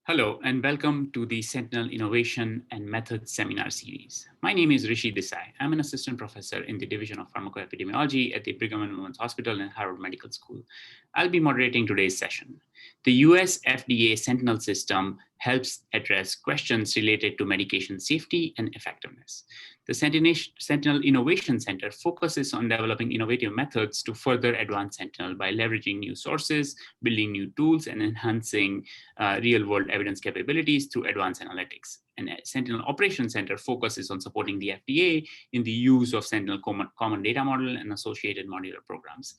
Hello and welcome to the Sentinel Innovation and Methods Seminar Series. My name is Rishi Desai. I'm an assistant professor in the Division of Pharmacoepidemiology at the Brigham and Women's Hospital and Harvard Medical School. I'll be moderating today's session. The US FDA Sentinel system helps address questions related to medication safety and effectiveness. The Sentinel Innovation Center focuses on developing innovative methods to further advance Sentinel by leveraging new sources, building new tools, and enhancing real-world evidence capabilities through advanced analytics. And Sentinel Operations Center focuses on supporting the FDA in the use of Sentinel Common Data Model and associated modular programs.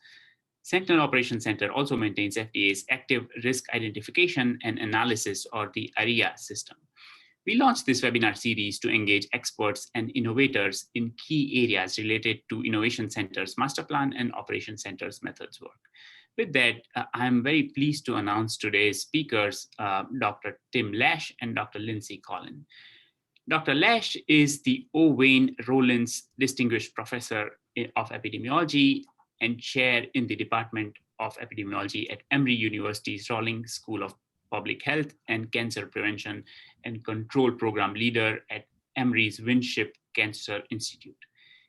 Sentinel Operations Center also maintains FDA's Active Risk Identification and Analysis, or the ARIA system. We launched this webinar series to engage experts and innovators in key areas related to Innovation Center's master plan and Operations Center's methods work. With that, I'm very pleased to announce today's speakers, Dr. Tim Lash and Dr. Lindsay Collin. Dr. Lash is the O. Wayne Rollins Distinguished Professor of Epidemiology and Chair in the Department of Epidemiology at Emory University's Rawlings School of Public Health and Cancer Prevention and Control Program Leader at Emory's Winship Cancer Institute.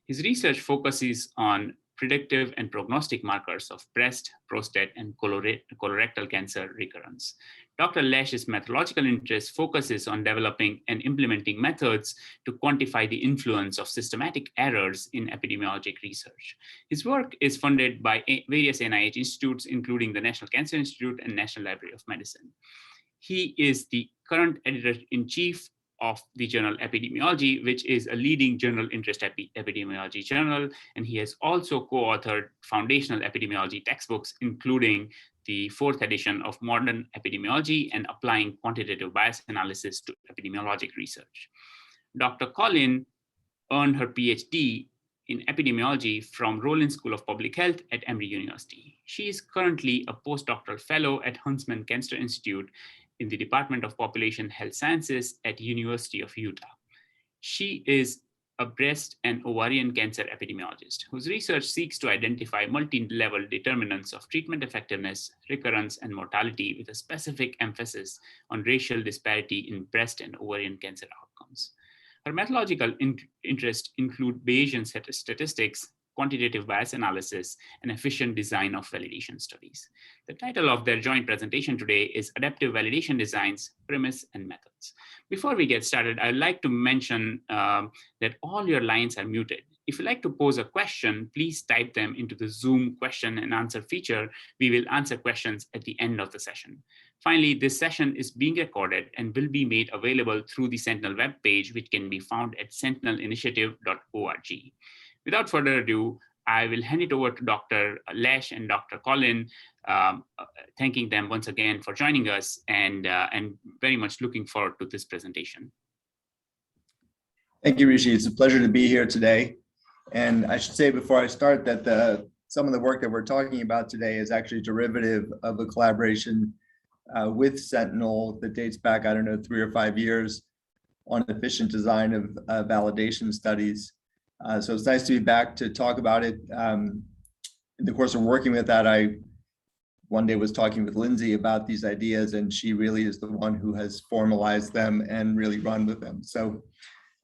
His research focuses on predictive and prognostic markers of breast, prostate, and colorectal cancer recurrence. Dr. Lash's methodological interest focuses on developing and implementing methods to quantify the influence of systematic errors in epidemiologic research. His work is funded by various NIH institutes, including the National Cancer Institute and National Library of Medicine. He is the current editor-in-chief of the journal Epidemiology, which is a leading general interest epidemiology journal. And he has also co-authored foundational epidemiology textbooks, including the 4th edition of Modern Epidemiology and Applying Quantitative Bias Analysis to Epidemiologic Research. Dr. Collin earned her PhD in epidemiology from Rollins School of Public Health at Emory University. She is currently a postdoctoral fellow at Huntsman Cancer Institute in the Department of Population Health Sciences at University of Utah. She is a breast and ovarian cancer epidemiologist whose research seeks to identify multi-level determinants of treatment effectiveness, recurrence, and mortality with a specific emphasis on racial disparity in breast and ovarian cancer outcomes. Her methodological interests include Bayesian statistics, quantitative bias analysis, and efficient design of validation studies. The title of their joint presentation today is Adaptive Validation Designs, Premise and Methods. Before we get started, I'd like to mention that all your lines are muted. If you'd like to pose a question, please type them into the Zoom question and answer feature. We will answer questions at the end of the session. Finally, this session is being recorded and will be made available through the Sentinel webpage, which can be found at sentinelinitiative.org. Without further ado, I will hand it over to Dr. Lash and Dr. Collin, thanking them once again for joining us and very much looking forward to this presentation. Thank you, Rishi. It's a pleasure to be here today. And I should say before I start that some of the work that we're talking about today is actually derivative of a collaboration with Sentinel that dates back, 3 or 5 years on efficient design of validation studies. So it's nice to be back to talk about it. In the course of working with that, I one day was talking with Lindsay about these ideas, and she really is the one who has formalized them and really run with them. So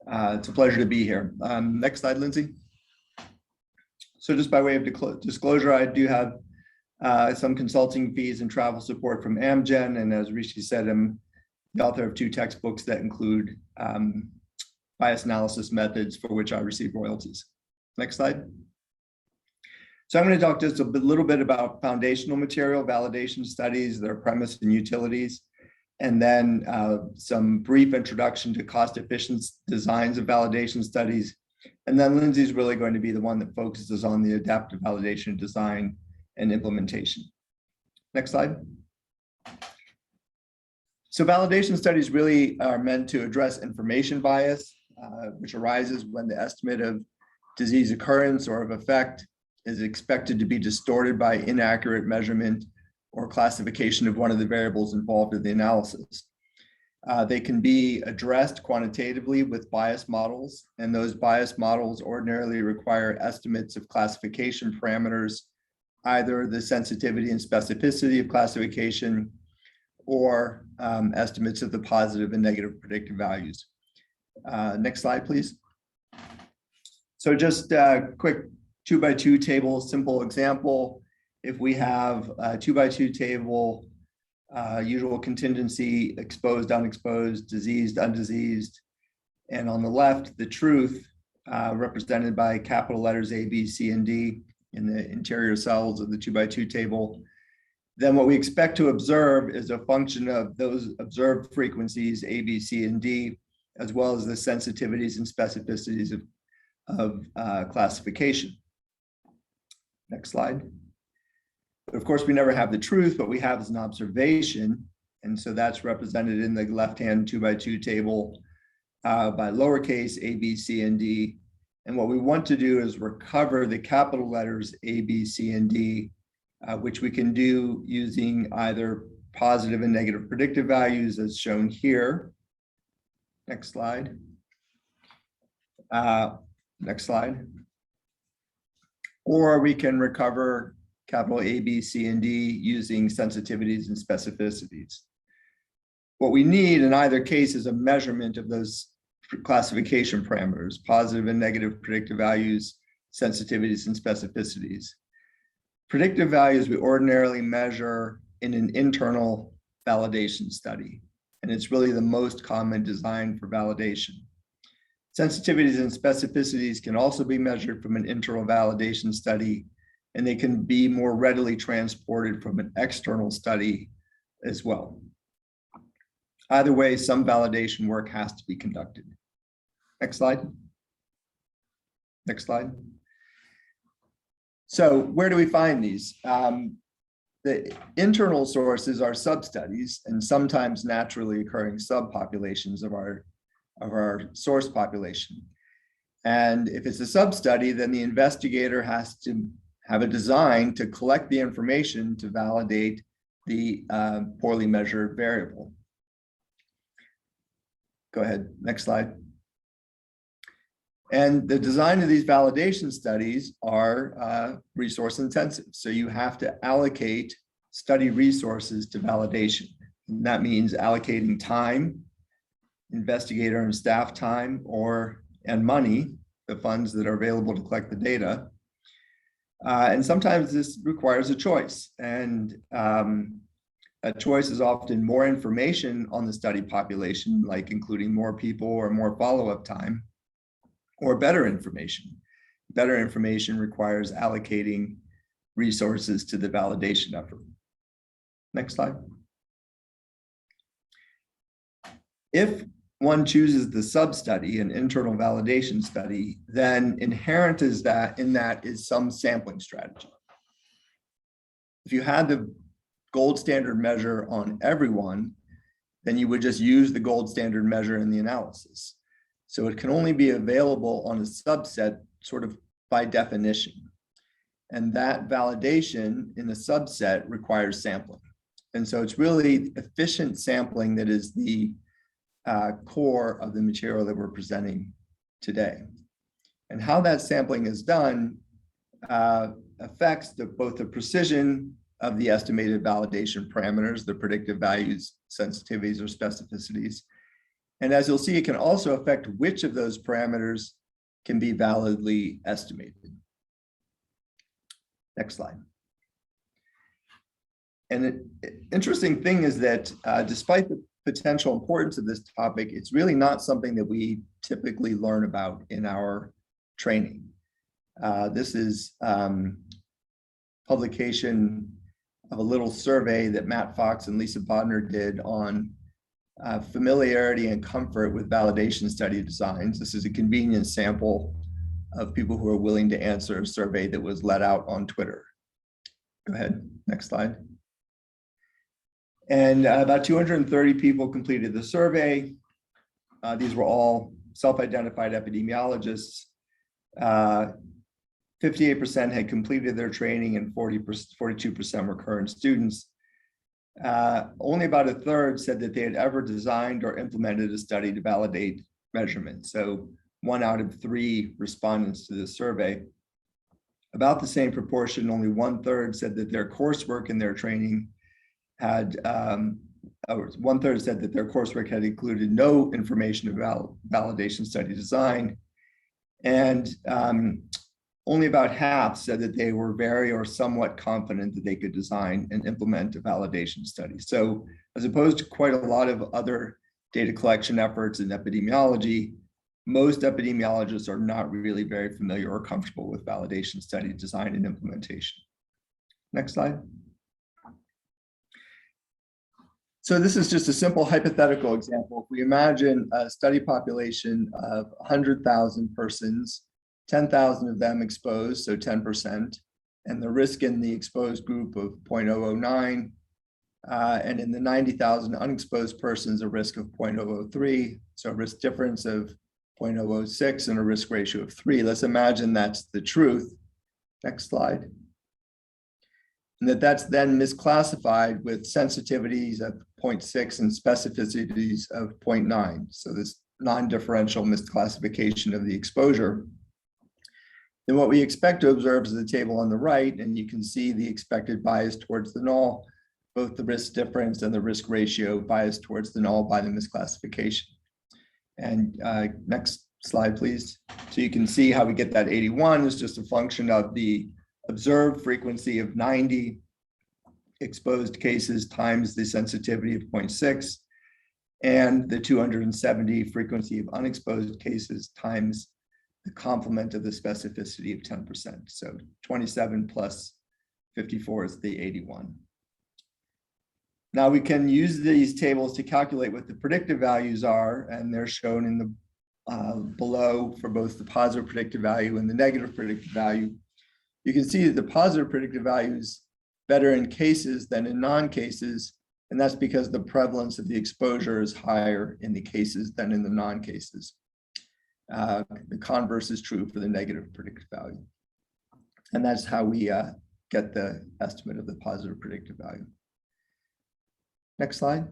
it's a pleasure to be here. Next slide, Lindsay. So just by way of disclosure, I do have some consulting fees and travel support from Amgen. And as Rishi said, I'm the author of 2 textbooks that include bias analysis methods for which I receive royalties. Next slide. So I'm going to talk just a little bit about foundational material, validation studies, their premise and utilities, and then some brief introduction to cost-efficient designs of validation studies. And then Lindsay's really going to be the one that focuses on the adaptive validation design and implementation. Next slide. So validation studies really are meant to address information bias, which arises when the estimate of disease occurrence or of effect is expected to be distorted by inaccurate measurement or classification of one of the variables involved in the analysis. They can be addressed quantitatively with bias models, and those bias models ordinarily require estimates of classification parameters, either the sensitivity and specificity of classification or estimates of the positive and negative predictive values. Next slide, please. So just a quick 2x2 table, simple example. If we have a 2x2 table, usual contingency, exposed, unexposed, diseased, undiseased, and on the left, the truth, represented by capital letters A, B, C, and D in the interior cells of the 2x2 table, then what we expect to observe is a function of those observed frequencies, A, B, C, and D, as well as the sensitivities and specificities of classification. Next slide. But of course, we never have the truth, but we have as an observation. And so that's represented in the left-hand 2x2 table by lowercase a, b, c, and d. And what we want to do is recover the capital letters A, B, C, and D, which we can do using either positive and negative predictive values as shown here. Next slide. Next slide. Or we can recover capital A, B, C, and D using sensitivities and specificities. What we need in either case is a measurement of those classification parameters, positive and negative predictive values, sensitivities, and specificities. Predictive values we ordinarily measure in an internal validation study, and it's really the most common design for validation. Sensitivities and specificities can also be measured from an internal validation study, and they can be more readily transported from an external study as well. Either way, some validation work has to be conducted. Next slide. Next slide. So where do we find these? The internal sources are substudies and sometimes naturally occurring subpopulations of our source population. And if it's a substudy, then the investigator has to have a design to collect the information to validate the poorly measured variable. Go ahead, next slide. And the design of these validation studies are resource intensive. So you have to allocate study resources to validation. And that means allocating time, investigator and staff time, and money, the funds that are available to collect the data. And sometimes this requires a choice. And a choice is often more information on the study population, like including more people or more follow-up time, or better information. Better information requires allocating resources to the validation effort. Next slide. If one chooses the sub-study, an internal validation study, then inherent in that is some sampling strategy. If you had the gold standard measure on everyone, then you would just use the gold standard measure in the analysis. So it can only be available on a subset sort of by definition. And that validation in a subset requires sampling. And so it's really efficient sampling that is the core of the material that we're presenting today. And how that sampling is done affects both the precision of the estimated validation parameters, the predictive values, sensitivities, or specificities. And as you'll see, it can also affect which of those parameters can be validly estimated. Next slide. And an interesting thing is that despite the potential importance of this topic, it's really not something that we typically learn about in our training. This is publication of a little survey that Matt Fox and Lisa Bodner did on familiarity and comfort with validation study designs. This is a convenient sample of people who are willing to answer a survey that was let out on Twitter. Go ahead, next slide. And about 230 people completed the survey. These were all self-identified epidemiologists. 58% had completed their training and 42% were current students. Only about a third said that they had ever designed or implemented a study to validate measurement. So 1 out of 3 respondents to this survey. About the same proportion, only 1/3 said that their coursework and their training had 1/3 said that their coursework had included no information about validation study design. And only about half said that they were very or somewhat confident that they could design and implement a validation study. So as opposed to quite a lot of other data collection efforts in epidemiology, most epidemiologists are not really very familiar or comfortable with validation study design and implementation. Next slide. So this is just a simple hypothetical example. If we imagine a study population of 100,000 persons, 10,000 of them exposed, so 10%, and the risk in the exposed group of 0.009, and in the 90,000 unexposed persons, a risk of 0.003, so a risk difference of 0.006 and a risk ratio of 3. Let's imagine that's the truth. Next slide. And that's then misclassified with sensitivities of 0.6 and specificities of 0.9. So this non-differential misclassification of the exposure. Then what we expect to observe is the table on the right, and you can see the expected bias towards the null, both the risk difference and the risk ratio bias towards the null by the misclassification. And next slide, please. So you can see how we get that 81 is just a function of the observed frequency of 90 exposed cases times the sensitivity of 0.6, and the 270 frequency of unexposed cases times the complement of the specificity of 10%. So 27 plus 54 is the 81. Now we can use these tables to calculate what the predictive values are, and they're shown in the below for both the positive predictive value and the negative predictive value. You can see that the positive predictive value is better in cases than in non-cases, and that's because the prevalence of the exposure is higher in the cases than in the non-cases. The converse is true for the negative predictive value. And that's how we get the estimate of the positive predictive value. Next slide.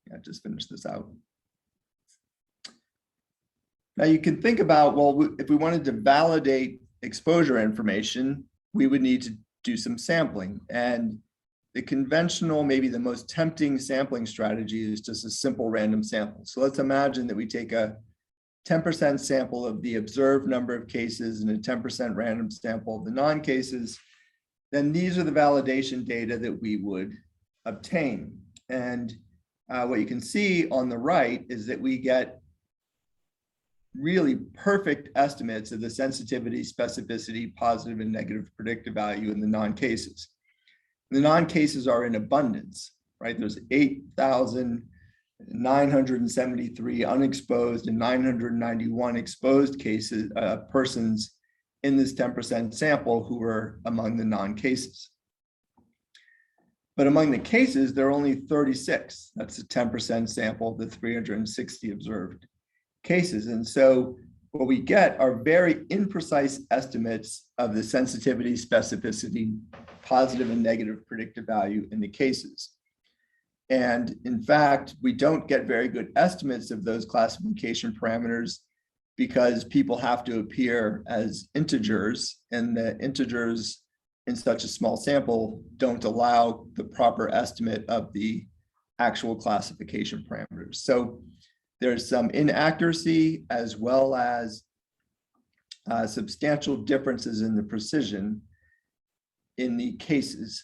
Yeah, just finish this out. Now you can think about, well, if we wanted to validate exposure information, we would need to do some sampling. And the conventional, maybe the most tempting sampling strategy is just a simple random sample. So let's imagine that we take a 10% sample of the observed number of cases and a 10% random sample of the non-cases. Then these are the validation data that we would obtain. And what you can see on the right is that we get really perfect estimates of the sensitivity, specificity, positive and negative predictive value in the non-cases. The non-cases are in abundance, right? There's 8,973 unexposed and 991 exposed cases, persons in this 10% sample who were among the non-cases. But among the cases, there are only 36. That's a 10% sample of the 360 observed cases. And so what we get are very imprecise estimates of the sensitivity, specificity, positive and negative predictive value in the cases. And in fact, we don't get very good estimates of those classification parameters because people have to appear as integers, and the integers in such a small sample don't allow the proper estimate of the actual classification parameters. So there's some inaccuracy as well as substantial differences in the precision in the cases.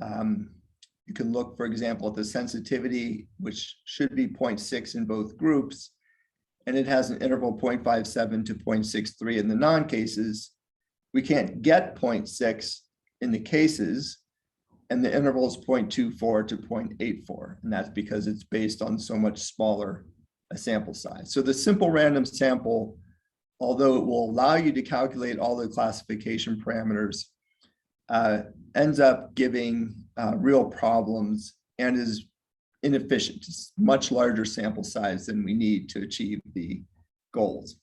You can look, for example, at the sensitivity, which should be 0.6 in both groups, and it has an interval 0.57 to 0.63 in the non-cases. We can't get 0.6 in the cases, and the interval is 0.24 to 0.84, and that's because it's based on so much smaller a sample size. So the simple random sample, although it will allow you to calculate all the classification parameters, ends up giving real problems and is inefficient. It's much larger sample size than we need to achieve the goals.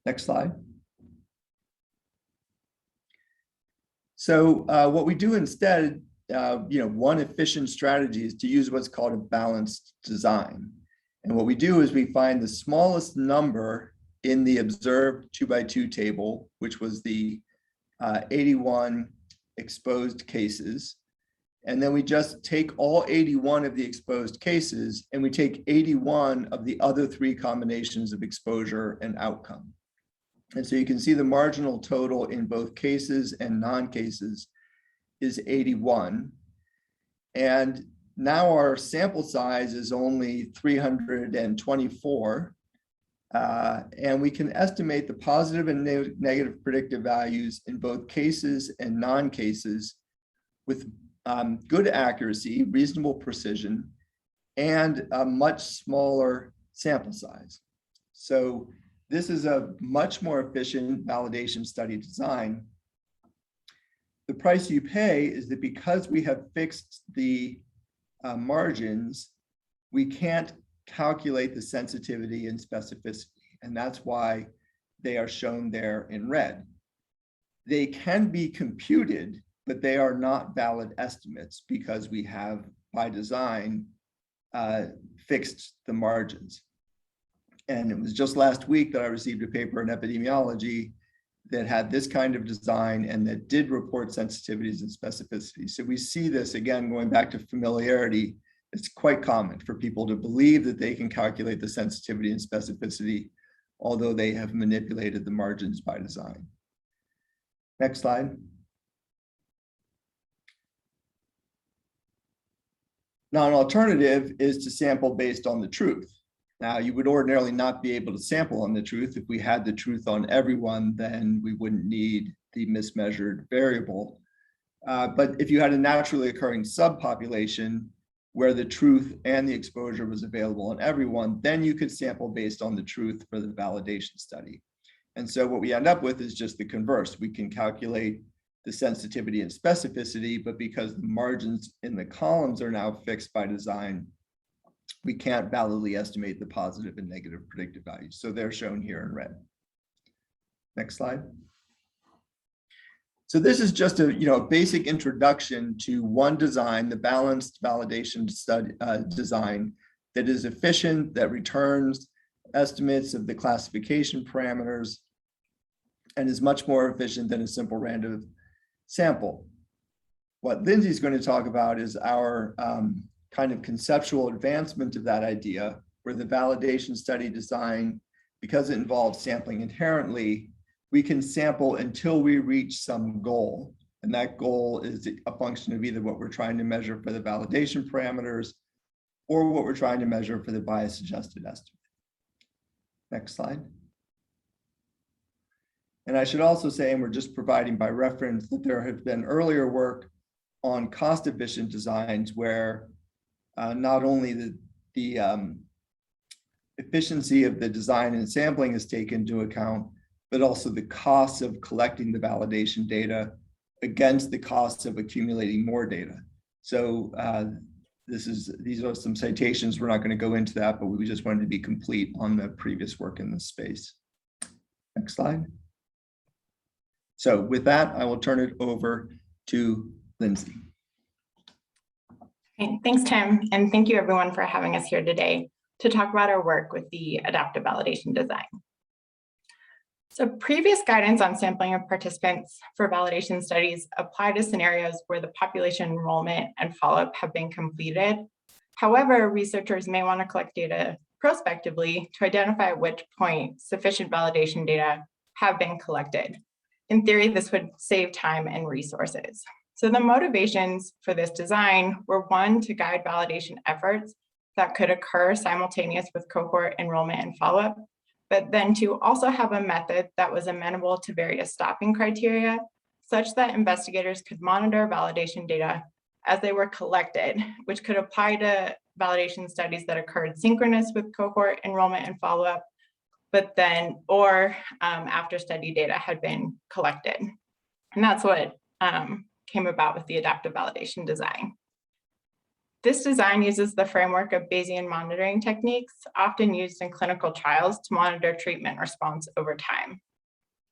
Next slide. So what we do instead, one efficient strategy is to use what's called a balanced design. And what we do is we find the smallest number in the observed 2x2 table, which was the 81 exposed cases. And then we just take all 81 of the exposed cases and we take 81 of the other 3 combinations of exposure and outcome. And so you can see the marginal total in both cases and non-cases is 81. And now our sample size is only 324. And we can estimate the positive and negative predictive values in both cases and non-cases with good accuracy, reasonable precision, and a much smaller sample size. So this is a much more efficient validation study design. The price you pay is that because we have fixed the margins, we can't calculate the sensitivity and specificity, and that's why they are shown there in red. They can be computed, but they are not valid estimates because we have, by design, fixed the margins. And it was just last week that I received a paper in epidemiology that had this kind of design and that did report sensitivities and specificities. So we see this, again, going back to familiarity. It's quite common for people to believe that they can calculate the sensitivity and specificity, although they have manipulated the margins by design. Next slide. Now, an alternative is to sample based on the truth. Now, you would ordinarily not be able to sample on the truth. If we had the truth on everyone, then we wouldn't need the mismeasured variable. But if you had a naturally occurring subpopulation where the truth and the exposure was available on everyone, then you could sample based on the truth for the validation study. And so what we end up with is just the converse. We can calculate the sensitivity and specificity, but because the margins in the columns are now fixed by design, we can't validly estimate the positive and negative predictive values. So they're shown here in red. Next slide. So this is just a basic introduction to one design, the balanced validation study design that is efficient, that returns estimates of the classification parameters, and is much more efficient than a simple random sample. What Lindsay's going to talk about is our kind of conceptual advancement of that idea, where the validation study design, because it involves sampling inherently, we can sample until we reach some goal. And that goal is a function of either what we're trying to measure for the validation parameters or what we're trying to measure for the bias adjusted estimate. Next slide. And I should also say, and we're just providing by reference, that there have been earlier work on cost efficient designs where not only the efficiency of the design and sampling is taken into account, but also the costs of collecting the validation data against the costs of accumulating more data. So these are some citations. We're not going to go into that, but we just wanted to be complete on the previous work in this space. Next slide. So with that, I will turn it over to Lindsay. Okay, thanks, Tim, and thank you everyone for having us here today to talk about our work with the adaptive validation design. So previous guidance on sampling of participants for validation studies apply to scenarios where the population enrollment and follow-up have been completed. However, researchers may want to collect data prospectively to identify at which point sufficient validation data have been collected. In theory, this would save time and resources. So the motivations for this design were, one, to guide validation efforts that could occur simultaneous with cohort enrollment and follow-up, but then to also have a method that was amenable to various stopping criteria, such that investigators could monitor validation data as they were collected, which could apply to validation studies that occurred synchronous with cohort enrollment and follow-up, but then, or after study data had been collected. And that's what came about with the adaptive validation design. This design uses the framework of Bayesian monitoring techniques, often used in clinical trials to monitor treatment response over time.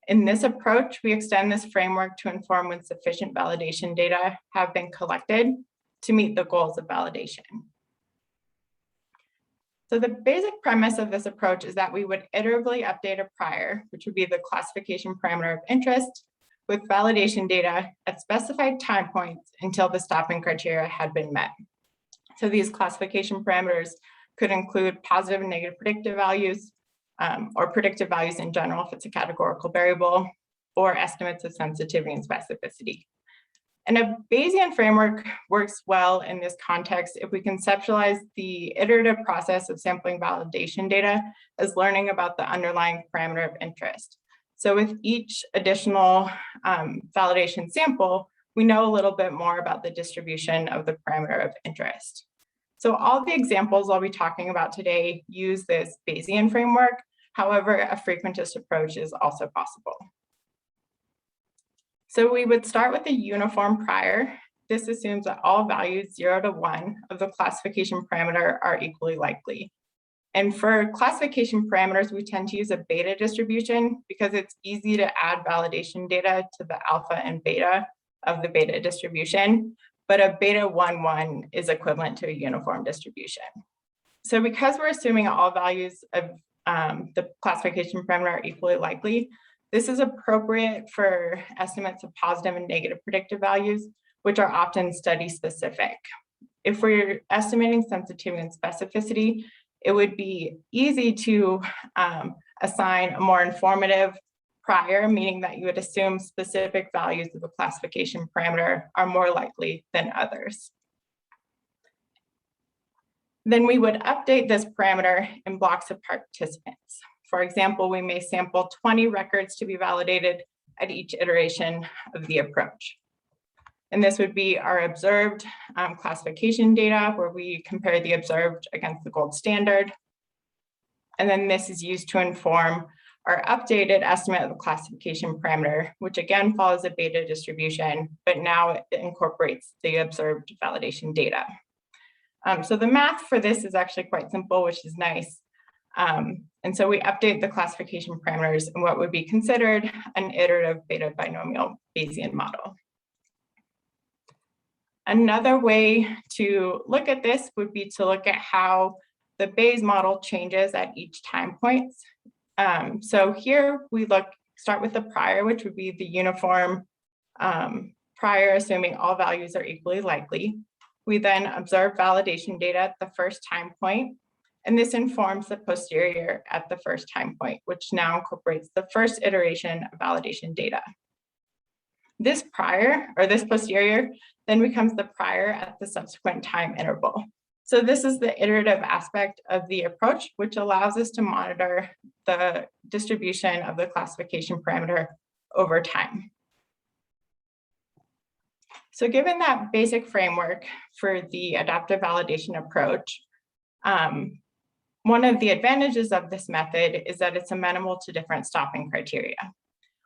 In this approach, we extend this framework to inform when sufficient validation data have been collected to meet the goals of validation. So the basic premise of this approach is that we would iteratively update a prior, which would be the classification parameter of interest, with validation data at specified time points until the stopping criteria had been met. So these classification parameters could include positive and negative predictive values, or predictive values in general if it's a categorical variable, or estimates of sensitivity and specificity. And a Bayesian framework works well in this context if we conceptualize the iterative process of sampling validation data as learning about the underlying parameter of interest. So with each additional validation sample, we know a little bit more about the distribution of the parameter of interest. So all the examples I'll be talking about today use this Bayesian framework. However, a frequentist approach is also possible. So we would start with a uniform prior. This assumes that all values 0 to 1 of the classification parameter are equally likely. And for classification parameters, we tend to use a beta distribution because it's easy to add validation data to the alpha and beta of the beta distribution, but a beta 1,1 is equivalent to a uniform distribution. So because we're assuming all values of the classification parameter are equally likely, this is appropriate for estimates of positive and negative predictive values, which are often study specific. If we're estimating sensitivity and specificity, it would be easy to assign a more informative prior, meaning that you would assume specific values of a classification parameter are more likely than others. Then we would update this parameter in blocks of participants. For example, we may sample 20 records to be validated at each iteration of the approach. And this would be our observed classification data, where we compare the observed against the gold standard. And then this is used to inform our updated estimate of the classification parameter, which again follows a beta distribution, but now it incorporates the observed validation data. So the math for this is actually quite simple, which is nice. And so we update the classification parameters in what would be considered an iterative beta binomial Bayesian model. Another way to look at this would be to look at how the Bayes model changes at each time point. So here we start with the prior, which would be the uniform prior, assuming all values are equally likely. We then observe validation data at the first time point, and this informs the posterior at the first time point, which now incorporates the first iteration of validation data. This prior, or this posterior, then becomes the prior at the subsequent time interval. So this is the iterative aspect of the approach, which allows us to monitor the distribution of the classification parameter over time. So given that basic framework for the adaptive validation approach, one of the advantages of this method is that it's amenable to different stopping criteria.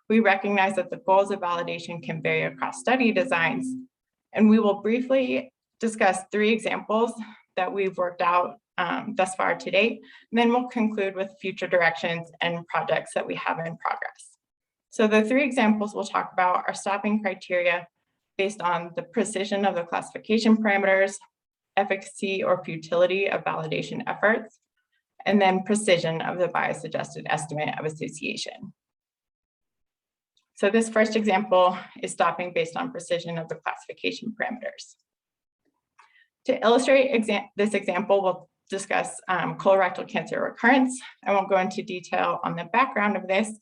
We recognize that the goals of validation can vary across study designs, and we will briefly discuss 3 examples that we've worked out thus far to date, and then we'll conclude with future directions and projects that we have in progress. So the 3 examples we'll talk about are stopping criteria based on the precision of the classification parameters, efficacy or futility of validation efforts, and then precision of the bias-adjusted estimate of association. So this first example is stopping based on precision of the classification parameters. To illustrate this example, we'll discuss colorectal cancer recurrence. I won't go into detail on the background of this,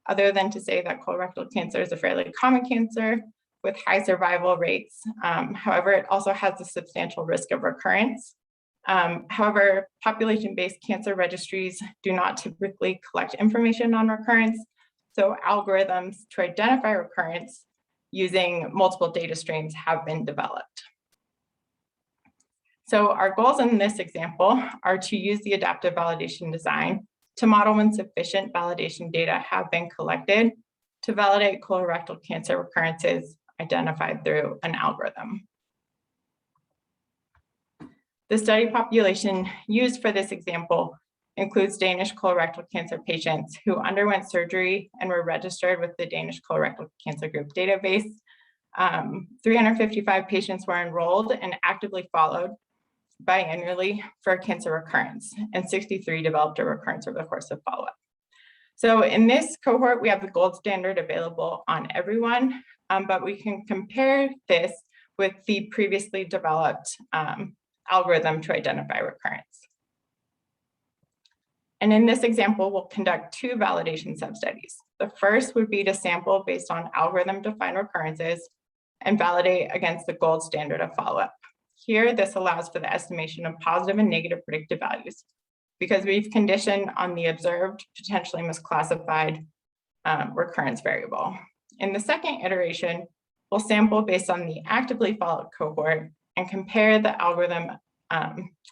other than to say that colorectal cancer is a fairly common cancer with high survival rates. However, it also has a substantial risk of recurrence. However, population-based cancer registries do not typically collect information on recurrence, so algorithms to identify recurrence using multiple data streams have been developed. So our goals in this example are to use the adaptive validation design to model when sufficient validation data have been collected to validate colorectal cancer recurrences identified through an algorithm. The study population used for this example includes Danish colorectal cancer patients who underwent surgery and were registered with the Danish colorectal cancer group database. 355 patients were enrolled and actively followed biannually for cancer recurrence, and 63 developed a recurrence over the course of follow-up. So in this cohort, we have the gold standard available on everyone, but we can compare this with the previously developed algorithm to identify recurrence. And in this example, we'll conduct two validation substudies. The first would be to sample based on algorithm-defined recurrences and validate against the gold standard of follow-up. Here, this allows for the estimation of positive and negative predictive values because we've conditioned on the observed, potentially misclassified recurrence variable. In the second iteration, we'll sample based on the actively followed cohort and compare the algorithm,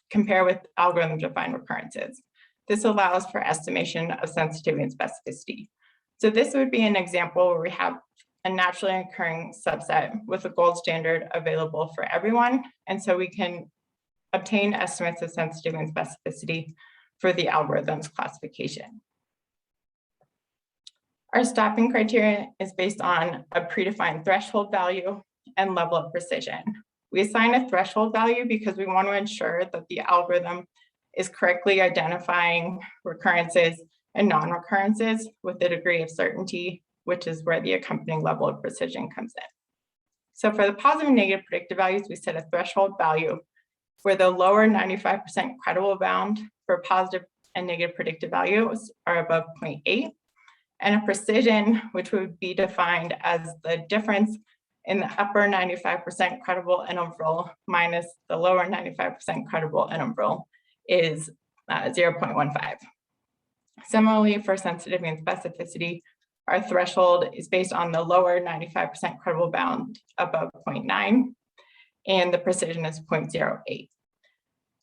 compare with algorithm-defined recurrences. This allows for estimation of sensitivity and specificity. So this would be an example where we have a naturally occurring subset with a gold standard available for everyone. And so we can obtain estimates of sensitivity and specificity for the algorithm's classification. Our stopping criterion is based on a predefined threshold value and level of precision. We assign a threshold value because we want to ensure that the algorithm is correctly identifying recurrences and non-recurrences with a degree of certainty, which is where the accompanying level of precision comes in. So for the positive and negative predictive values, we set a threshold value where the lower 95% credible bound for positive and negative predictive values are above 0.8, and a precision, which would be defined as the difference in the upper 95% credible interval minus the lower 95% credible interval is 0.15. Similarly, for sensitivity and specificity, our threshold is based on the lower 95% credible bound above 0.9, and the precision is 0.08.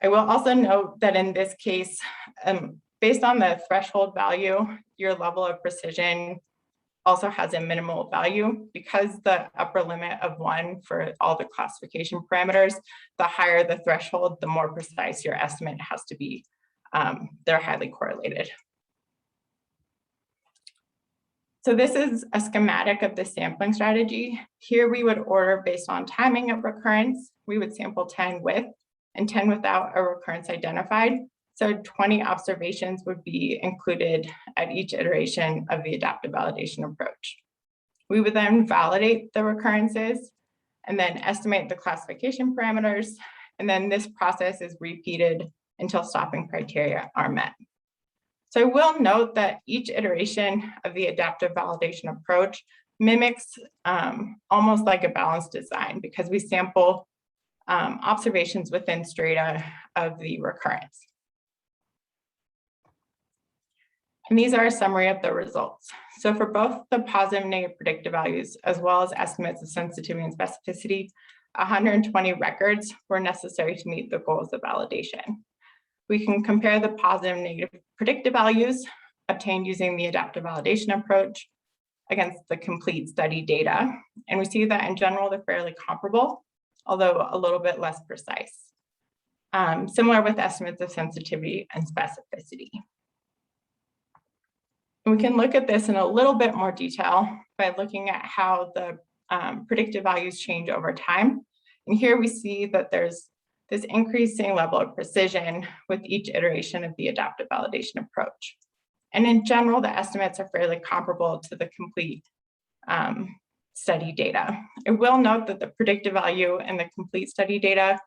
I will also note that in this case, based on the threshold value, your level of precision also has a minimal value because the upper limit of 1 for all the classification parameters, the higher the threshold, the more precise your estimate has to be. They're highly correlated. So this is a schematic of the sampling strategy. Here we would order based on timing of recurrence. We would sample 10 with and 10 without a recurrence identified. So 20 observations would be included at each iteration of the adaptive validation approach. We would then validate the recurrences and then estimate the classification parameters. And then this process is repeated until stopping criteria are met. So I will note that each iteration of the adaptive validation approach mimics almost like a balanced design because we sample observations within strata of the recurrence. And these are a summary of the results. So for both the positive and negative predictive values, as well as estimates of sensitivity and specificity, 120 records were necessary to meet the goals of validation. We can compare the positive and negative predictive values obtained using the adaptive validation approach against the complete study data. And we see that in general, they're fairly comparable, although a little bit less precise. Similar with estimates of sensitivity and specificity. And we can look at this in a little bit more detail by looking at how the predictive values change over time. And here we see that there's this increasing level of precision with each iteration of the adaptive validation approach. And in general, the estimates are fairly comparable to the complete study data. I will note that the predictive value in the complete study data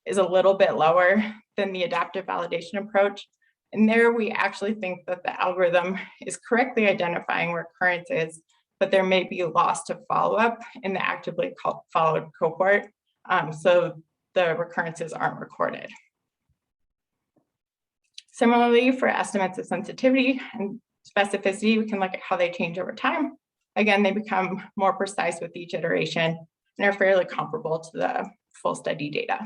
is a little bit lower than the adaptive validation approach. And there we actually think that the algorithm is correctly identifying recurrences, but there may be loss to follow-up in the actively followed cohort. So the recurrences aren't recorded. Similarly, for estimates of sensitivity and specificity, we can look at how they change over time. Again, they become more precise with each iteration and are fairly comparable to the full study data.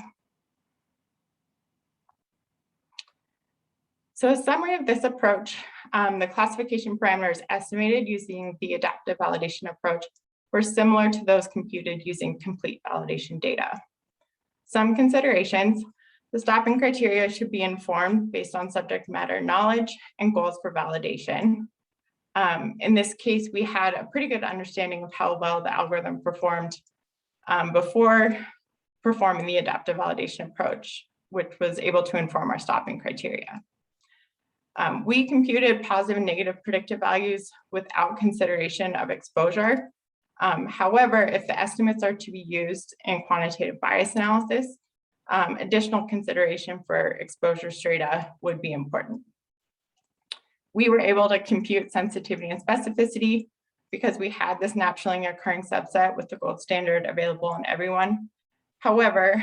So a summary of this approach, the classification parameters estimated using the adaptive validation approach were similar to those computed using complete validation data. Some considerations: the stopping criteria should be informed based on subject matter knowledge and goals for validation. In this case, we had a pretty good understanding of how well the algorithm performed before performing the adaptive validation approach, which was able to inform our stopping criteria. We computed positive and negative predictive values without consideration of exposure. However, if the estimates are to be used in quantitative bias analysis, additional consideration for exposure strata would be important. We were able to compute sensitivity and specificity because we had this naturally occurring subset with the gold standard available on everyone. However,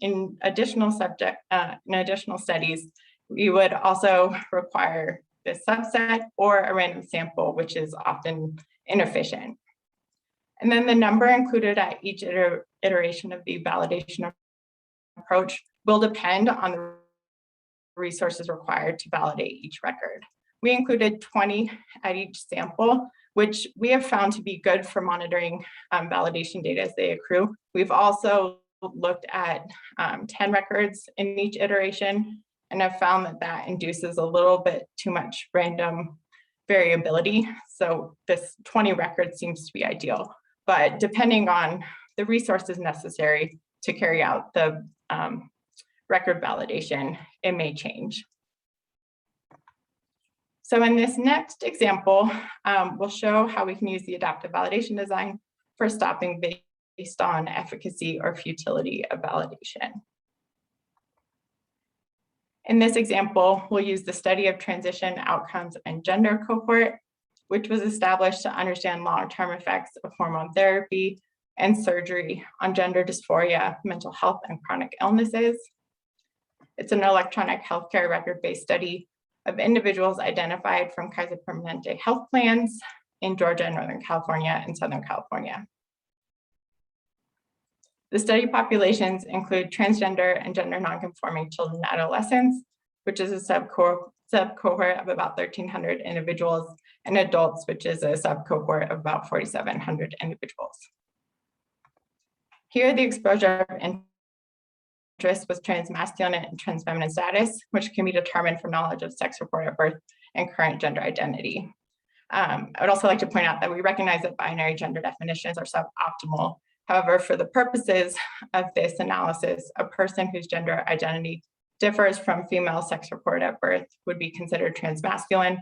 in additional studies, we would also require this subset or a random sample, which is often inefficient. And then the number included at each iteration of the validation approach will depend on the resources required to validate each record. We included 20 at each sample, which we have found to be good for monitoring validation data as they accrue. We've also looked at 10 records in each iteration and have found that that induces a little bit too much random variability. So this 20 records seems to be ideal, but depending on the resources necessary to carry out the record validation, it may change. So in this next example, we'll show how we can use the adaptive validation design for stopping based on efficacy or futility of validation. In this example, we'll use the study of transition outcomes and gender cohort, which was established to understand long-term effects of hormone therapy and surgery on gender dysphoria, mental health, and chronic illnesses. It's an electronic healthcare record-based study of individuals identified from Kaiser Permanente health plans in Georgia, Northern California, and Southern California. The study populations include transgender and gender nonconforming children and adolescents, which is a subcohort of about 1,300 individuals, and adults, which is a subcohort of about 4,700 individuals. Here, the exposure of interest was transmasculine and transfeminine status, which can be determined from knowledge of sex report at birth and current gender identity. I would also like to point out that we recognize that binary gender definitions are suboptimal. However, for the purposes of this analysis, a person whose gender identity differs from female sex report at birth would be considered transmasculine,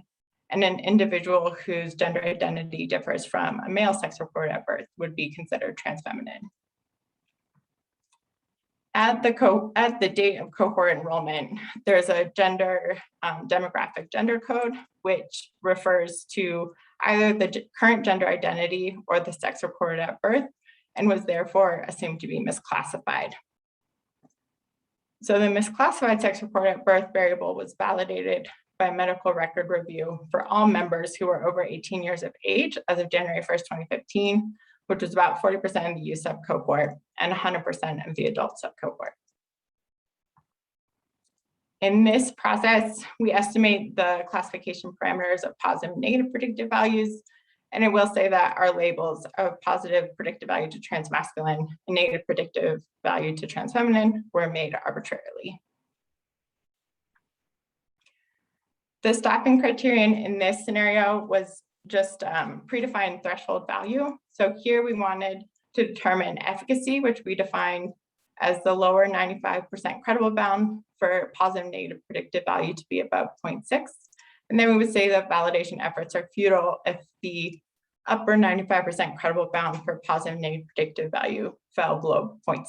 and an individual whose gender identity differs from a male sex report at birth would be considered transfeminine. At the date of cohort enrollment, there's a gender demographic gender code, which refers to either the current gender identity or the sex reported at birth, and was therefore assumed to be misclassified. So the misclassified sex report at birth variable was validated by medical record review for all members who were over 18 years of age as of January 1st, 2015, which was about 40% of the youth subcohort and 100% of the adult subcohort. In this process, we estimate the classification parameters of positive and negative predictive values. And I will say that our labels of positive predictive value to transmasculine and negative predictive value to transfeminine were made arbitrarily. The stopping criterion in this scenario was just predefined threshold value. So here we wanted to determine efficacy, which we defined as the lower 95% credible bound for positive and negative predictive value to be above 0.6. And then we would say that validation efforts are futile if the upper 95% credible bound for positive and negative predictive value fell below 0.6.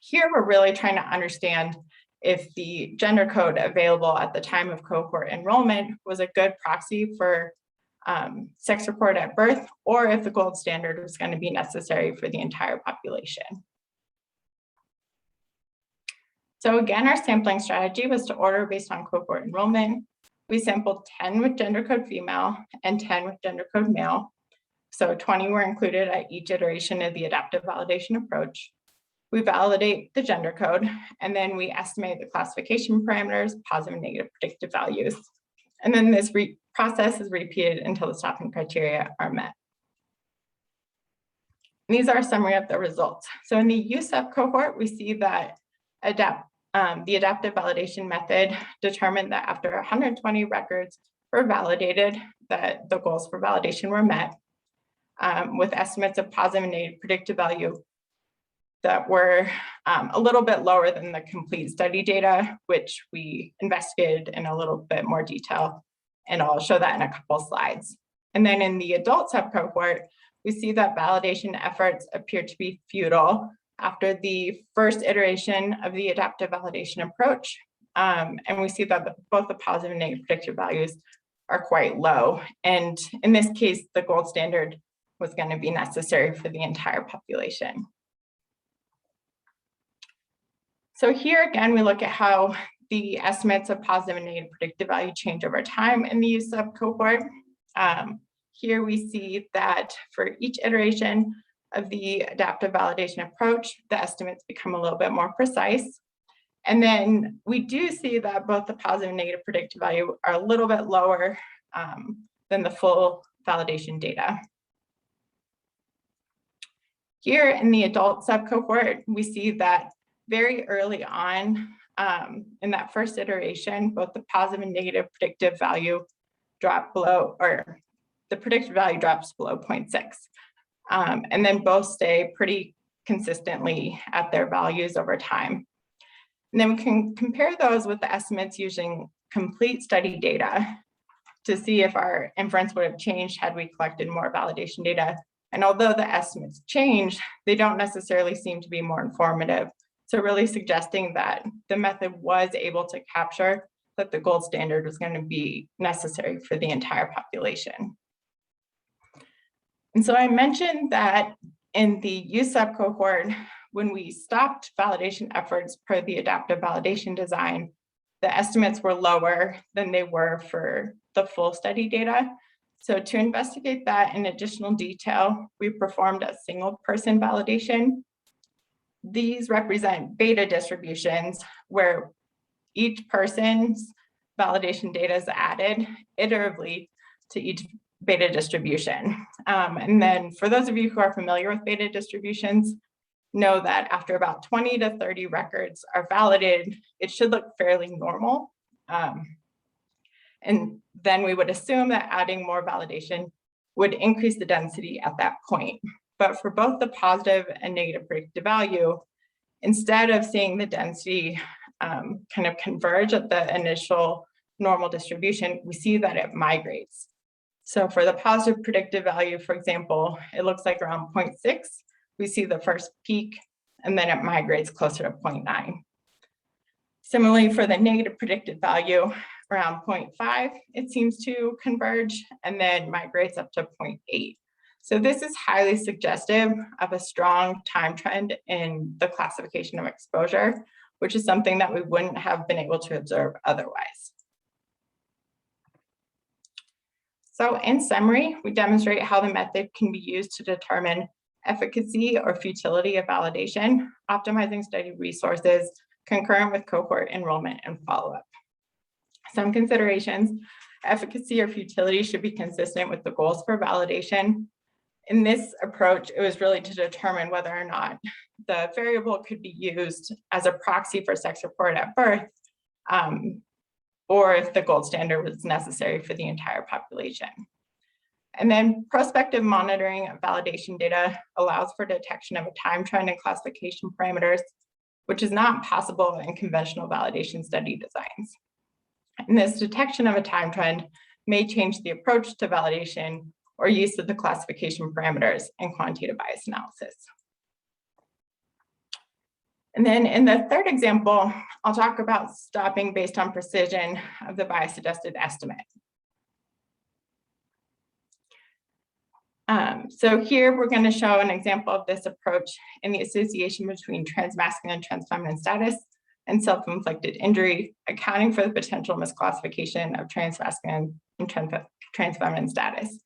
Here we're really trying to understand if the gender code available at the time of cohort enrollment was a good proxy for sex report at birth, or if the gold standard was going to be necessary for the entire population. So again, our sampling strategy was to order based on cohort enrollment. We sampled 10 with gender code female and 10 with gender code male. So 20 were included at each iteration of the adaptive validation approach. We validate the gender code, and then we estimate the classification parameters, positive and negative predictive values. And then this process is repeated until the stopping criteria are met. And these are a summary of the results. So in the use subcohort, we see that the adaptive validation method determined that after 120 records were validated, that the goals for validation were met with estimates of positive and negative predictive value. that were a little bit lower than the complete study data, which we investigated in a little bit more detail, and I'll show that in a couple slides. And then in the adult subcohort, we see that validation efforts appear to be futile after the first iteration of the adaptive validation approach. And we see that both the positive and negative predictive values are quite low. And in this case, the gold standard was going to be necessary for the entire population. So here again, we look at how the estimates of positive and negative predictive value change over time in the use subcohort. Here we see that for each iteration of the adaptive validation approach, the estimates become a little bit more precise. And then we do see that both the positive and negative predictive value are a little bit lower than the full validation data. Here in the adult subcohort, we see that very early on in that first iteration, both the positive and negative predictive value drop below, or the predicted value drops below 0.6. And then both stay pretty consistently at their values over time. And then we can compare those with the estimates using complete study data to see if our inference would have changed had we collected more validation data. And although the estimates change, they don't necessarily seem to be more informative. So really suggesting that the method was able to capture that the gold standard was going to be necessary for the entire population. And so I mentioned that in the use subcohort, when we stopped validation efforts per the adaptive validation design, the estimates were lower than they were for the full study data. So to investigate that in additional detail, we performed a single person validation. These represent beta distributions where each person's validation data is added iteratively to each beta distribution. And then for those of you who are familiar with beta distributions, know that after about 20 to 30 records are validated, it should look fairly normal. And then we would assume that adding more validation would increase the density at that point. But for both the positive and negative predictive value, instead of seeing the density kind of converge at the initial normal distribution, we see that it migrates. So for the positive predictive value, for example, it looks like around 0.6, we see the first peak, and then it migrates closer to 0.9. Similarly, for the negative predicted value, around 0.5, it seems to converge and then migrates up to 0.8. So this is highly suggestive of a strong time trend in the classification of exposure, which is something that we wouldn't have been able to observe otherwise. So in summary, we demonstrate how the method can be used to determine efficacy or futility of validation, optimizing study resources, concurrent with cohort enrollment and follow-up. Some considerations: efficacy or futility should be consistent with the goals for validation. In this approach, it was really to determine whether or not the variable could be used as a proxy for sex report at birth, or if the gold standard was necessary for the entire population. And then prospective monitoring of validation data allows for detection of a time trend and classification parameters, which is not possible in conventional validation study designs. And this detection of a time trend may change the approach to validation or use of the classification parameters in quantitative bias analysis. And then in the third example, I'll talk about stopping based on precision of the bias-adjusted estimate. So here we're going to show an example of this approach in the association between transmasculine and transfeminine status and self-inflicted injury, accounting for the potential misclassification of transmasculine and transfeminine status.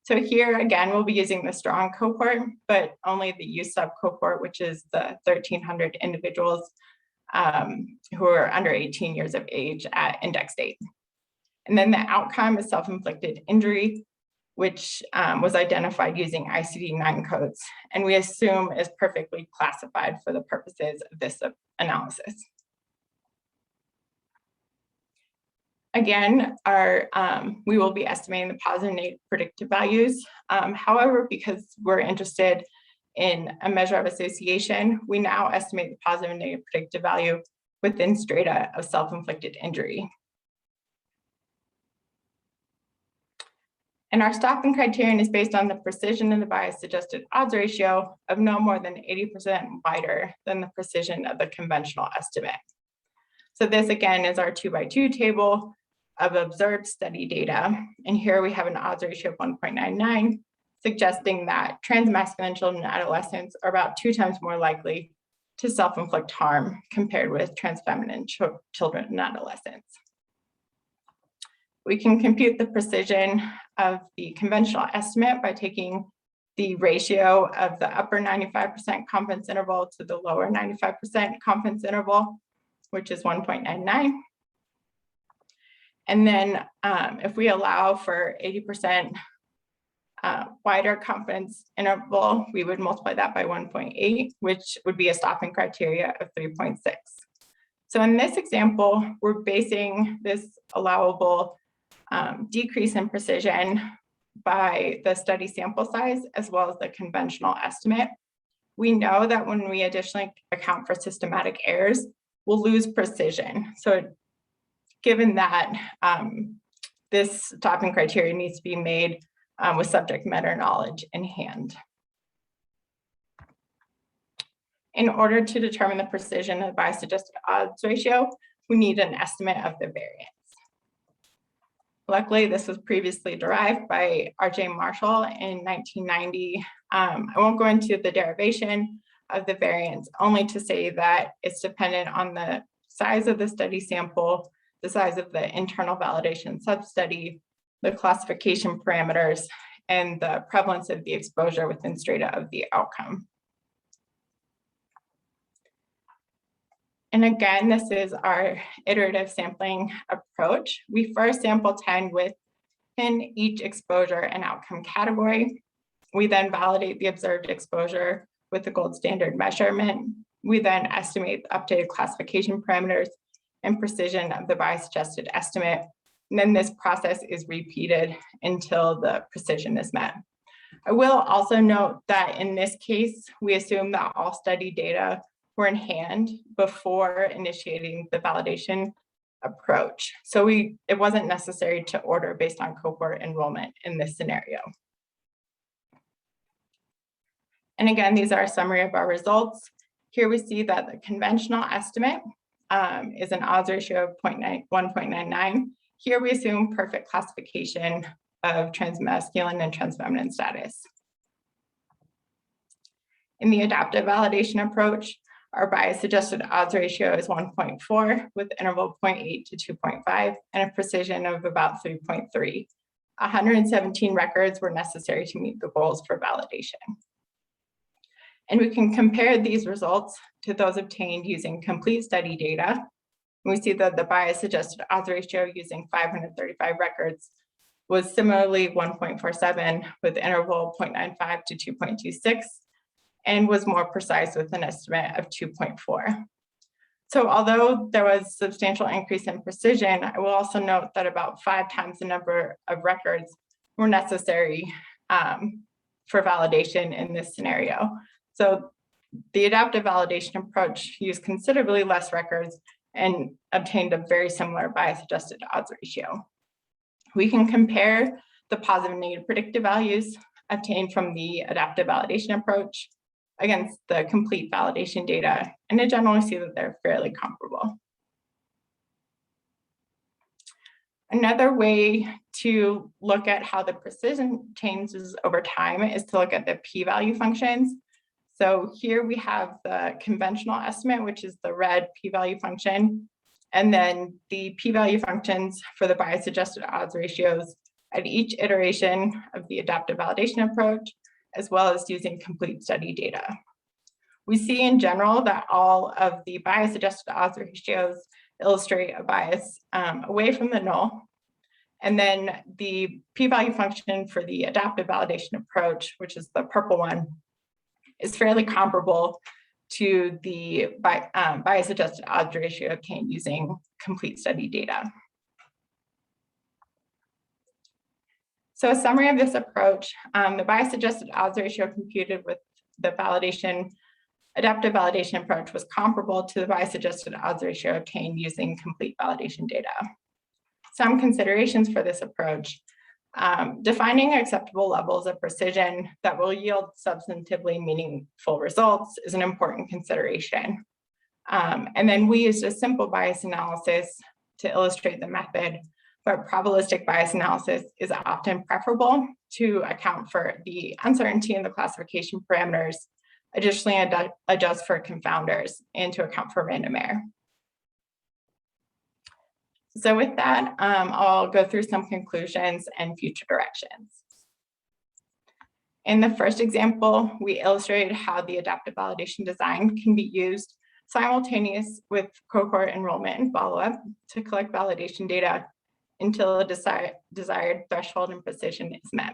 So here again, we'll be using the strong cohort, but only the use subcohort, which is the 1,300 individuals who are under 18 years of age at index date. And then the outcome is self-inflicted injury, which was identified using ICD-9 codes, and we assume is perfectly classified for the purposes of this analysis. Again, we will be estimating the positive and negative predictive values. However, because we're interested in a measure of association, we now estimate the positive and negative predictive value within strata of self-inflicted injury. And our stopping criterion is based on the precision of the bias-adjusted odds ratio of no more than 80% wider than the precision of the conventional estimate. So this again is our 2x2 table of observed study data. And here we have an odds ratio of 1.99, suggesting that transmasculine children and adolescents are about 2 times more likely to self-inflict harm compared with transfeminine children and adolescents. We can compute the precision of the conventional estimate by taking the ratio of the upper 95% confidence interval to the lower 95% confidence interval, which is 1.99. And then if we allow for 80% wider confidence interval, we would multiply that by 1.8, which would be a stopping criteria of 3.6. So in this example, we're basing this allowable decrease in precision by the study sample size as well as the conventional estimate. We know that when we additionally account for systematic errors, we'll lose precision. So given that this stopping criteria needs to be made with subject matter knowledge in hand. In order to determine the precision of the bias-adjusted odds ratio, we need an estimate of the variance. Luckily, this was previously derived by R.J. Marshall in 1990. I won't go into the derivation of the variance, only to say that it's dependent on the size of the study sample, the size of the internal validation substudy, the classification parameters, and the prevalence of the exposure within strata of the outcome. And again, this is our iterative sampling approach. We first sample 10 within each exposure and outcome category. We then validate the observed exposure with the gold standard measurement. We then estimate the updated classification parameters and precision of the bias-adjusted estimate. And then this process is repeated until the precision is met. I will also note that in this case, we assume that all study data were in hand before initiating the validation approach. So it wasn't necessary to order based on cohort enrollment in this scenario. And again, these are a summary of our results. Here we see that the conventional estimate is an odds ratio of 1.99. Here we assume perfect classification of transmasculine and transfeminine status. In the adaptive validation approach, our bias-adjusted odds ratio is 1.4 with interval 0.8 to 2.5 and a precision of about 3.3. 117 records were necessary to meet the goals for validation. And we can compare these results to those obtained using complete study data. We see that the bias-adjusted odds ratio using 535 records was similarly 1.47 with interval 0.95 to 2.26 and was more precise with an estimate of 2.4. So although there was substantial increase in precision, I will also note that about 5 times the number of records were necessary for validation in this scenario. So the adaptive validation approach used considerably less records and obtained a very similar bias-adjusted odds ratio. We can compare the positive and negative predictive values obtained from the adaptive validation approach against the complete validation data, and I generally see that they're fairly comparable. Another way to look at how the precision changes over time is to look at the p-value functions. So here we have the conventional estimate, which is the red p-value function, and then the p-value functions for the bias-adjusted odds ratios at each iteration of the adaptive validation approach, as well as using complete study data. We see in general that all of the bias-adjusted odds ratios illustrate a bias away from the null. And then the p-value function for the adaptive validation approach, which is the purple one, is fairly comparable to the bias-adjusted odds ratio obtained using complete study data. So a summary of this approach, the bias-adjusted odds ratio computed with the adaptive validation approach was comparable to the bias-adjusted odds ratio obtained using complete validation data. Some considerations for this approach: defining acceptable levels of precision that will yield substantively meaningful results is an important consideration. And then we used a simple bias analysis to illustrate the method, but probabilistic bias analysis is often preferable to account for the uncertainty in the classification parameters, additionally adjust for confounders, and to account for random error. So with that, I'll go through some conclusions and future directions. In the first example, we illustrated how the adaptive validation design can be used simultaneous with cohort enrollment and follow-up to collect validation data until a desired threshold and precision is met.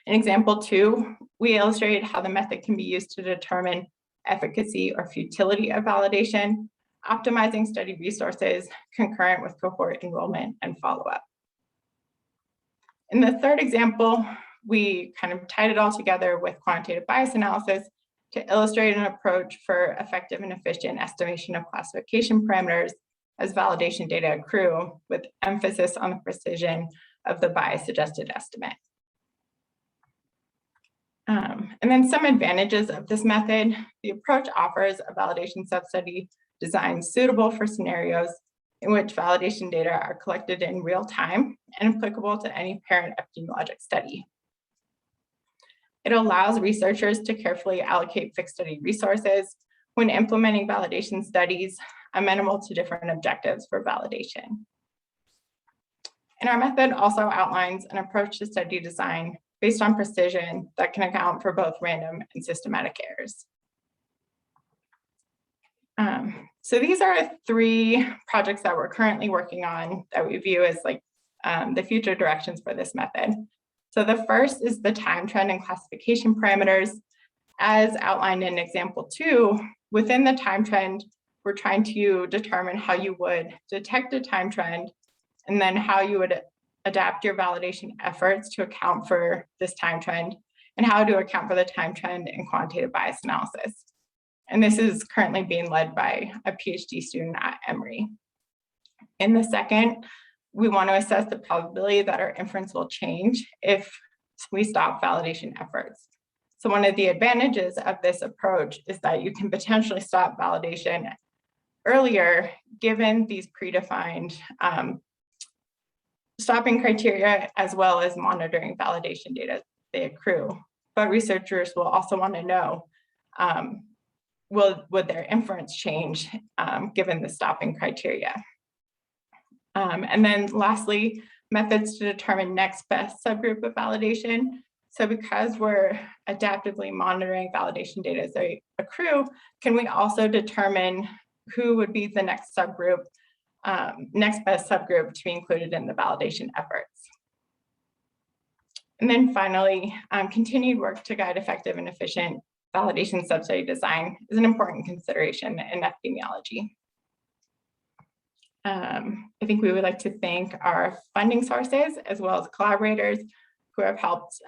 In example 2, we illustrated how the method can be used to determine efficacy or futility of validation, optimizing study resources concurrent with cohort enrollment and follow-up. In the third example, we kind of tied it all together with quantitative bias analysis to illustrate an approach for effective and efficient estimation of classification parameters as validation data accrue, with emphasis on the precision of the bias-adjusted estimate. And then some advantages of this method: the approach offers a validation substudy design suitable for scenarios in which validation data are collected in real time and applicable to any parent epidemiologic study. It allows researchers to carefully allocate fixed study resources when implementing validation studies amenable to different objectives for validation. And our method also outlines an approach to study design based on precision that can account for both random and systematic errors. So these are 3 projects that we're currently working on that we view as like the future directions for this method. So the first is the time trend and classification parameters. As outlined in example 2, within the time trend, we're trying to determine how you would detect a time trend and then how you would adapt your validation efforts to account for this time trend, and how to account for the time trend in quantitative bias analysis. And this is currently being led by a PhD student at Emory. In the second, we want to assess the probability that our inference will change if we stop validation efforts. So one of the advantages of this approach is that you can potentially stop validation earlier given these predefined stopping criteria, as well as monitoring validation data they accrue. But researchers will also want to know, would their inference change given the stopping criteria? And then lastly, methods to determine next best subgroup of validation. So because we're adaptively monitoring validation data as they accrue, can we also determine who would be the next subgroup, next best subgroup to be included in the validation efforts? And then finally, continued work to guide effective and efficient validation substudy design is an important consideration in epidemiology. I think we would like to thank our funding sources as well as collaborators who have helped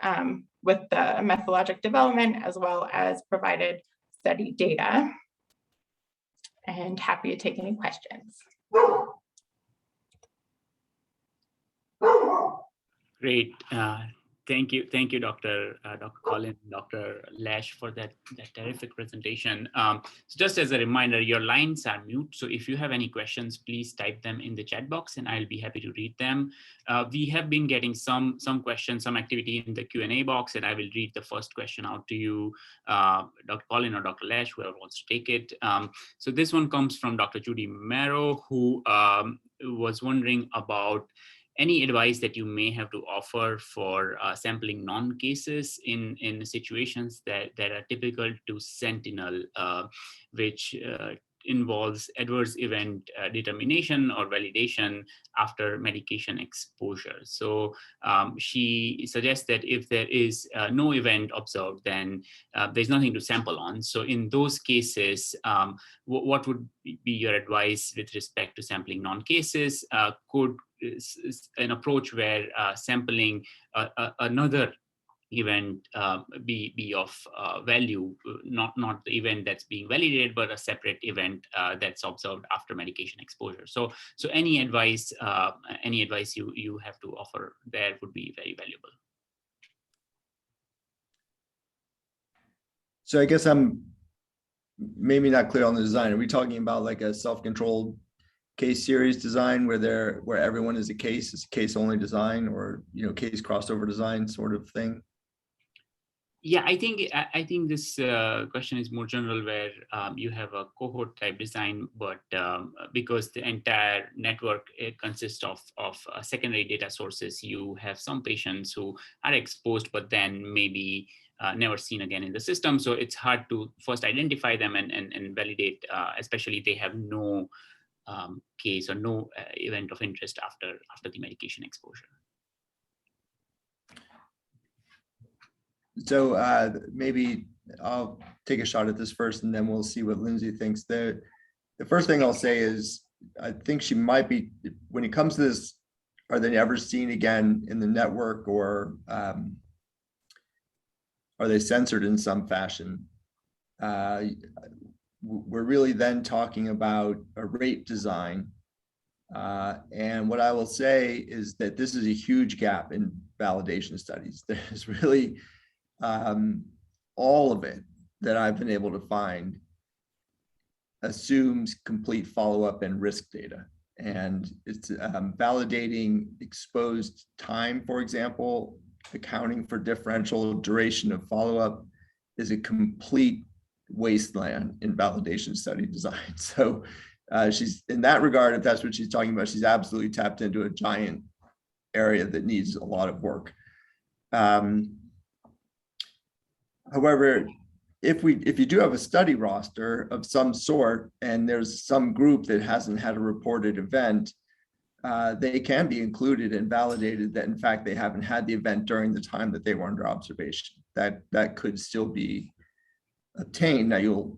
with the methodologic development as well as provided study data. And happy to take any questions. Great. Thank you, Dr. Collin, Dr. Lash, for that terrific presentation. So just as a reminder, your lines are mute. So if you have any questions, please type them in the chat box, and I'll be happy to read them. We have been getting some questions, some activity in the Q&A box, and I will read the first question out to you, Dr. Collin or Dr. Lash, whoever wants to take it. So this one comes from Dr. Judy Marrow, who was wondering about any advice that you may have to offer for sampling non-cases in situations that are typical to Sentinel, which involves adverse event determination or validation after medication exposure. So she suggests that if there is no event observed, then there's nothing to sample on. So in those cases, what would be your advice with respect to sampling non-cases? Could an approach where sampling another event be of value, not the event that's being validated, but a separate event that's observed after medication exposure. So any advice you have to offer there would be very valuable. So I guess I'm maybe not clear on the design. Are we talking about like a self-controlled case series design where everyone is a case, it's a case only design, or case crossover design sort of thing? Yeah, I think this question is more general, where you have a cohort type design, but because the entire network consists of secondary data sources, you have some patients who are exposed, but then maybe never seen again in the system. So it's hard to first identify them and validate, especially if they have no case or no event of interest after the medication exposure. So maybe I'll take a shot at this first, and then we'll see what Lindsay thinks. The first thing I'll say is, I think she might be, when it comes to this, are they ever seen again in the network, or are they censored in some fashion? We're really then talking about a rate design. And what I will say is that this is a huge gap in validation studies. There's really all of it that I've been able to find assumes complete follow-up and risk data. And it's validating exposed time, for example, accounting for differential duration of follow-up is a complete wasteland in validation study design. So she's, in that regard, if that's what she's talking about, she's absolutely tapped into a giant area that needs a lot of work. However, if you do have a study roster of some sort, and there's some group that hasn't had a reported event, they can be included and validated that in fact they haven't had the event during the time that they were under observation. That could still be obtained. Now you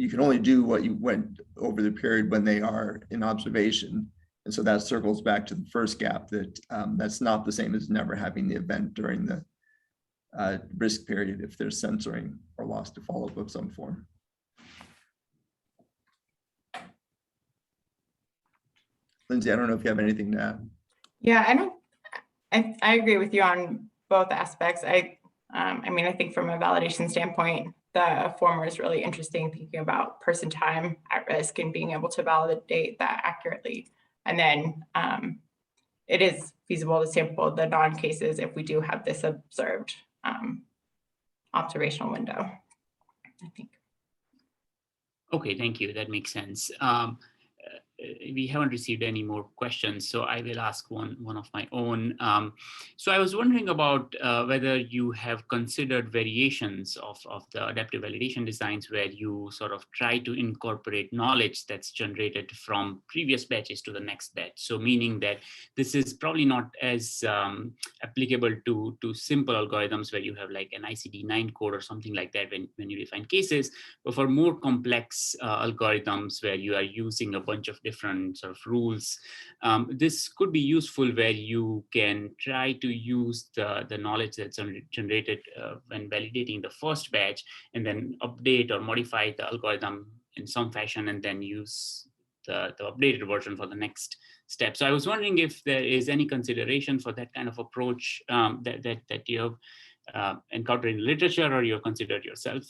can only do what you went over the period when they are in observation. And so that circles back to the first gap, that that's not the same as never having the event during the risk period if there's censoring or loss to follow-up of some form. Lindsay, I don't know if you have anything to add. Yeah, I agree with you on both aspects. I mean, I think from a validation standpoint, the former is really interesting, thinking about person time at risk and being able to validate that accurately. And then it is feasible to sample the non-cases if we do have this observed observational window, I think. Okay, thank you. That makes sense. We haven't received any more questions, so I will ask one of my own. So I was wondering about whether you have considered variations of the adaptive validation designs where you sort of try to incorporate knowledge that's generated from previous batches to the next batch. So meaning that this is probably not as applicable to simple algorithms where you have like an ICD-9 code or something like that when you define cases, but for more complex algorithms where you are using a bunch of different sort of rules. This could be useful where you can try to use the knowledge that's generated when validating the first batch, and then update or modify the algorithm in some fashion, and then use the updated version for the next step. So I was wondering if there is any consideration for that kind of approach that you have encountered in literature or you've considered yourself.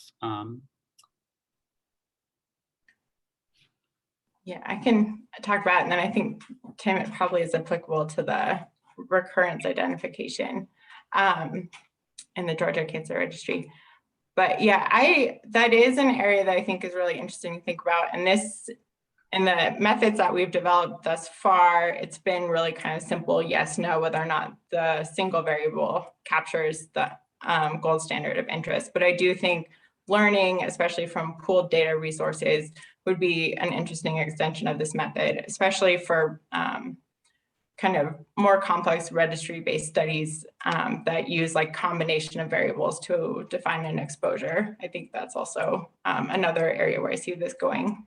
Yeah, I can talk about it, and then I think, Tim, it probably is applicable to the recurrence identification in the Georgia Cancer Registry. But yeah, that is an area that I think is really interesting to think about. And the methods that we've developed thus far, it's been really kind of simple, yes, no, whether or not the single variable captures the gold standard of interest. But I do think learning, especially from pooled data resources, would be an interesting extension of this method, especially for kind of more complex registry-based studies that use like combination of variables to define an exposure. I think that's also another area where I see this going.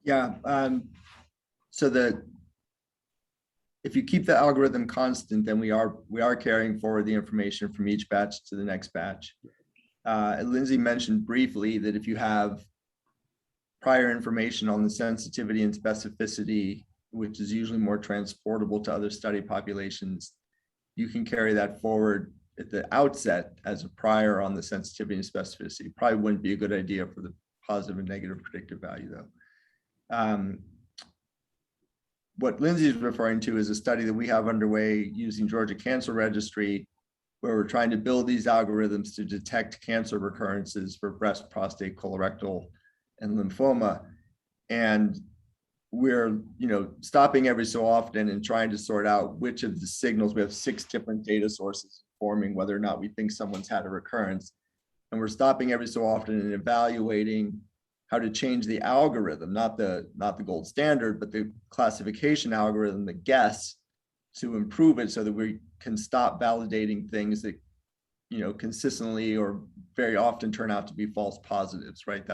Yeah, so if you keep the algorithm constant, then we are carrying forward the information from each batch to the next batch. Lindsay mentioned briefly that if you have prior information on the sensitivity and specificity, which is usually more transportable to other study populations, you can carry that forward at the outset as a prior on the sensitivity and specificity. Probably wouldn't be a good idea for the positive and negative predictive value though. What Lindsay is referring to is a study that we have underway using Georgia Cancer Registry, where we're trying to build these algorithms to detect cancer recurrences for breast, prostate, colorectal, and lymphoma. And we're stopping every so often and trying to sort out which of the signals. We have 6 different data sources forming whether or not we think someone's had a recurrence. And we're stopping every so often and evaluating how to change the algorithm, not the gold standard, but the classification algorithm, the guess, to improve it so that we can stop validating things that consistently or very often turn out to be false positives, right?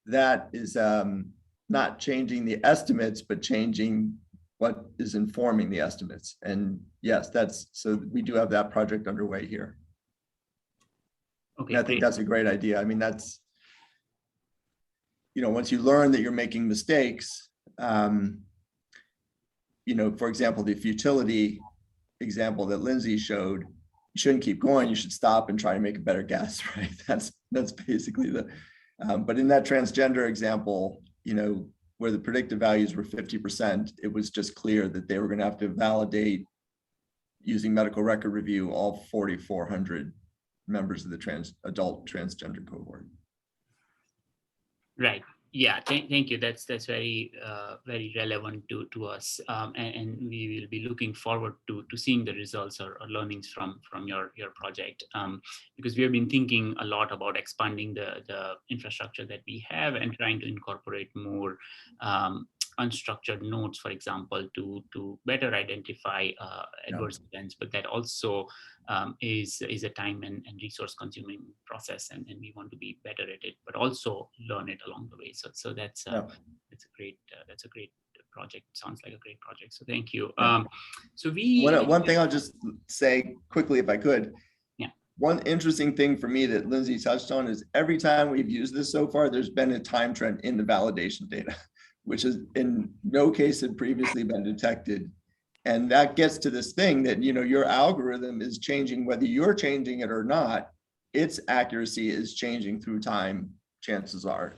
That is not changing the estimates, but changing what is informing the estimates. And yes, so we do have that project underway here. Okay, I think that's a great idea. I mean, that's, once you learn that you're making mistakes, for example, the futility example that Lindsay showed, you shouldn't keep going. You should stop and try to make a better guess, right? That's basically but in that transgender example, where the predictive values were 50%, it was just clear that they were going to have to validate using medical record review all 4,400 members of the adult transgender cohort. Right. Yeah. Thank you. That's very very relevant to us, and we will be looking forward to seeing the results or learnings from your project, because we have been thinking a lot about expanding the infrastructure that we have and trying to incorporate more unstructured nodes, for example, to better identify adverse events, but that also is a time and resource consuming process, and we want to be better at it, but also learn it along the way. So that's a great project. Sounds like a great project. So thank you. So one thing I'll just say quickly, if I could. Yeah. One interesting thing for me that Lindsay touched on is every time we've used this so far, there's been a time trend in the validation data, which has in no case had previously been detected. And that gets to this thing that, your algorithm is changing, whether you're changing it or not, its accuracy is changing through time, chances are.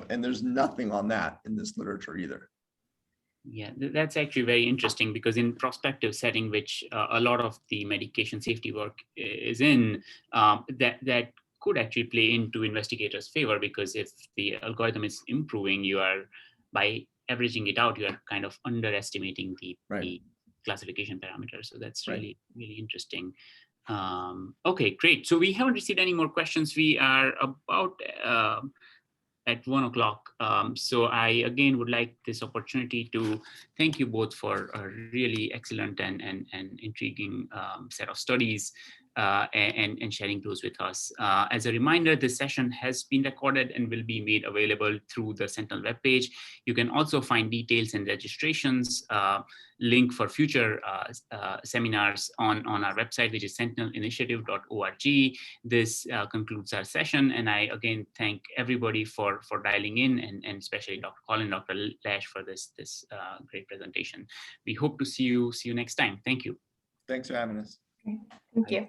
And there's nothing on that in this literature either. Yeah, that's actually very interesting, because in prospective setting, which a lot of the medication safety work is in, that could actually play into investigators' favor, because if the algorithm is improving, you are, by averaging it out, you are kind of underestimating the classification parameters. So that's really, really interesting. Okay, great. So we haven't received any more questions. We are about at 1 o'clock. So I again would like this opportunity to thank you both for a really excellent and intriguing set of studies and sharing those with us. As a reminder, this session has been recorded and will be made available through the Sentinel webpage. You can also find details and registrations, link for future seminars on our website, which is sentinelinitiative.org. This concludes our session, and I again thank everybody for dialing in, and especially Dr. Collin, Dr. Lash for this great presentation. We hope to see you next time. Thank you. Thanks for having us. Thank you.